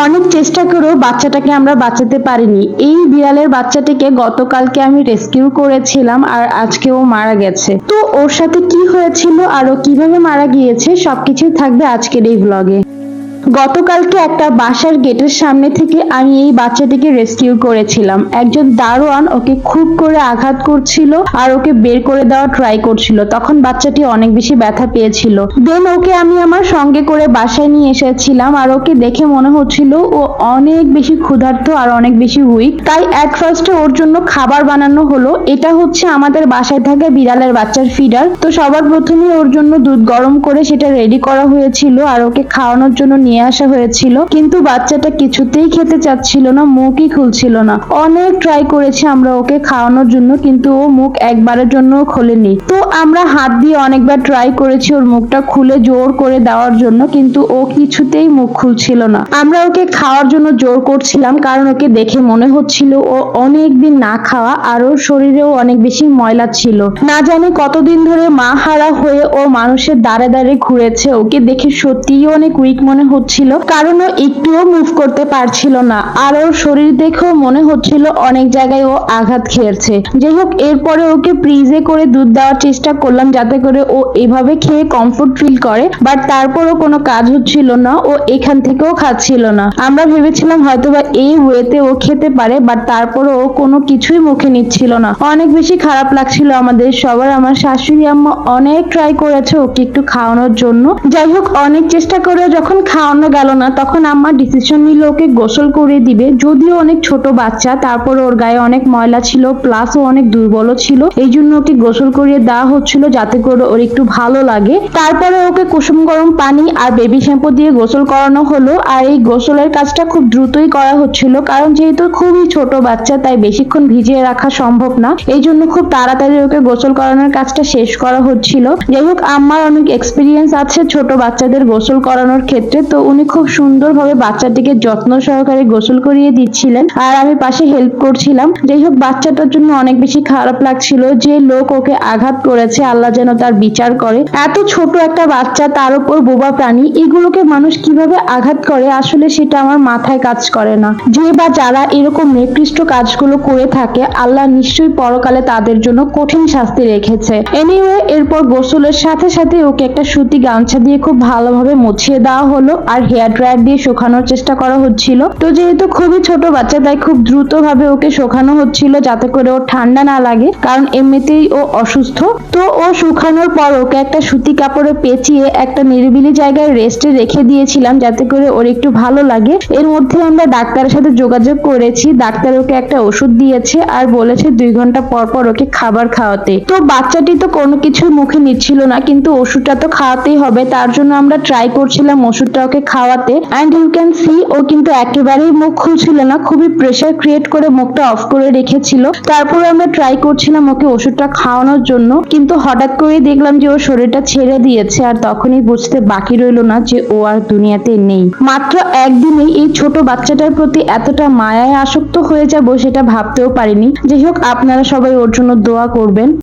অনেক চেষ্টা করেও বাচ্চাটাকে আমরা বাঁচাতে পারিনি। এই বিড়ালের বাচ্চাটিকে গতকালকে আমি রেস্কিউ করেছিলাম আর আজকে ও মারা গেছে। তো ওর সাথে কি হয়েছিল আর ও কিভাবে মারা গিয়েছে সবকিছুই থাকবে আজকের এই ব্লগে। গতকালকে একটা বাসার গেটের সামনে থেকে আমি এই বাচ্চাটিকে রেস্কিউ করেছিলাম। একজন দারোয়ান ওকে খুব করে আঘাত করছিল আর ওকে বের করে দেওয়ার ট্রাই করছিল। তখন বাচ্চাটি অনেক বেশি ব্যথা পেয়েছিল। দেন ওকে আমি আমার সঙ্গে করে বাসায় নিয়ে এসেছিলাম আর ওকে দেখে মনে হচ্ছিল ও অনেক বেশি ক্ষুধার্ত আর অনেক বেশি উইক। তাই অ্যাট ফার্স্টে ওর জন্য খাবার বানানো হলো। এটা হচ্ছে আমাদের বাসায় থাকা বিড়ালের বাচ্চার ফিডার। তো সবার প্রথমে ওর জন্য দুধ গরম করে সেটা রেডি করা হয়েছিল আর ওকে খাওয়ানোর জন্য নিয়ে আসা হয়েছিল, কিন্তু বাচ্চাটা কিছুতেই খেতে চাচ্ছিল না, মুখই খুলছিল না। অনেক ট্রাই করেছি আমরা ওকে খাওয়ানোর জন্য, কিন্তু ও মুখ একবারের জন্য খোলেনি। তো আমরা হাত দিয়ে অনেকবার ট্রাই করেছি ওর মুখটা খুলে জোর করে দেওয়ার জন্য, কিন্তু ও কিছুতেই মুখ খুলছিল না। আমরা ওকে খাওয়ার জন্য জোর করছিলাম, কারণ ওকে দেখে মনে হচ্ছিল ও অনেকদিন না খাওয়া আর ওর শরীরেও অনেক বেশি ময়লা ছিল। না জানি কতদিন ধরে মা হারা হয়ে ও মানুষের দাঁড়ে দাঁড়ে ঘুরেছে। ওকে দেখে সত্যিই অনেক উইক মনে হচ্ছিল, কারণ ও একটুও মুভ করতে পারছিল না আর ওর শরীর দেখেও মনে হচ্ছিল অনেক জায়গায় ও আঘাত খেয়েছে। যাই হোক, এরপরে ওকে ফ্রিজে করে দুধ দেওয়ার চেষ্টা করলাম যাতে করে ও এভাবে খেয়ে কমফোর্ট ফিল করে, বাট তারপরও কোনো কাজ হচ্ছিল না। ও এখান থেকেও খাচ্ছিল না। আমরা ভেবেছিলাম হয়তোবা এই ওয়েতে ও খেতে পারে, বাট তারপরও ও কোনো কিছুই মুখে নিচ্ছিল না। অনেক বেশি খারাপ লাগছিল আমাদের সবার। আমার শাশুড়ি আম্মা অনেক ট্রাই করেছে ওকে একটু খাওয়ানোর জন্য। যাই হোক, অনেক চেষ্টা করে যখন খাওয়ানো গেল না, তখন আম্মা ডিসিশন নিল ওকে গোসল করে দিবে। যদিও অনেক ছোট বাচ্চা, তারপর ওর গায়ে অনেক ময়লা ছিল, প্লাস ও অনেক দুর্বলও ছিল। এই জন্য ওকে গোসল করিয়ে দেওয়া হচ্ছিল যাতে করে ওর একটু ভালো লাগে। তারপরে ওকে কুসুম গরম পানি আর বেবি শ্যাম্পু দিয়ে গোসল করানো হলো। আর এই গোসলের কাজটা খুব দ্রুতই করা হচ্ছিল, কারণ যেহেতু খুবই ছোট বাচ্চা তাই বেশিক্ষণ ভিজিয়ে রাখা সম্ভব না। এই জন্য খুব তাড়াতাড়ি ওকে গোসল করানোর কাজটা শেষ করা হচ্ছিল। যাই হোক, আমার অনেক এক্সপিরিয়েন্স আছে ছোট বাচ্চাদের গোসল করানোর ক্ষেত্রে, তো উনি খুব সুন্দরভাবে বাচ্চাটিকে যত্ন সহকারে গোসল করিয়ে দিচ্ছিলেন আর আমি পাশে হেল্প করছিলাম। যাই হোক, বাচ্চাটার জন্য অনেক বেশি খারাপ লাগছিল। যে লোক ওকে আঘাত করেছে আল্লাহ যেন তার বিচার করে। এত ছোট একটা বাচ্চা, তার উপর বোবা প্রাণী, এগুলোকে মানুষ কিভাবে আঘাত করে আসলে সেটা আমার মাথায় কাজ করে না। যে বা যারা এরকম নিকৃষ্ট কাজগুলো করে থাকে আল্লাহ নিশ্চয়ই পরকালে তাদের জন্য কঠিন শাস্তি রেখেছে। এনিওয়ে, এরপর গোসলের সাথে সাথে ওকে একটা সুতি গামছা দিয়ে খুব ভালোভাবে মুছিয়ে দেওয়া হলো আর হেয়ার ড্রায়ার দিয়ে শুকানোর চেষ্টা করা হচ্ছিল। তো যেহেতু খুবই ছোট বাচ্চা তাই খুব দ্রুত ভাবে ওকে শুকানো হচ্ছিল যাতে করে ওর ঠান্ডা না লাগে, কারণ এমনিতেই ও অসুস্থ। তো ও শুকানোর পর ওকে একটা সুতি কাপড়ে পেঁচিয়ে একটা নিরিবিলি জায়গায় রেস্টে রেখে দিয়েছিলাম যাতে করে ওর একটু ভালো লাগে। এর মধ্যে আমরা ডাক্তারের সাথে যোগাযোগ করেছি। ডাক্তার ওকে একটা ওষুধ দিয়েছে আর বলেছে 2 ঘন্টা পর পর ওকে খাবার খাওয়াতে। তো বাচ্চাটি তো কোনো কিছু মুখে নিচ্ছিল না, কিন্তু ওষুধটা তো খাওয়াতেই হবে, তার জন্য আমরা ট্রাই করছিলাম ওষুধটা ওকে খাওয়াতে। অ্যান্ড ইউ ক্যান সি ও কিন্তু একেবারেই মুখ খুলছিল না, খুবই প্রেসার ক্রিয়েট করে মুখটা অফ করে রেখেছিল। তারপর আমরা ট্রাই করছিলাম ওকে ওষুধটা খাওয়ানোর জন্য, কিন্তু হঠাৎ করে দেখলাম যে ওর শরীরটা ছেড়ে দিয়েছে আর তখনই বুঝতে বাকি রইল না যে ও আর দুনিয়াতে নেই। মাত্র একদিনেই এই ছোট বাচ্চাটার প্রতি এতটা মায়ায় আসক্ত হয়ে যাব সেটা ভাবতেও পারিনি। যাই হোক, আপনারা সবাই ওর জন্য দোয়া করবেন।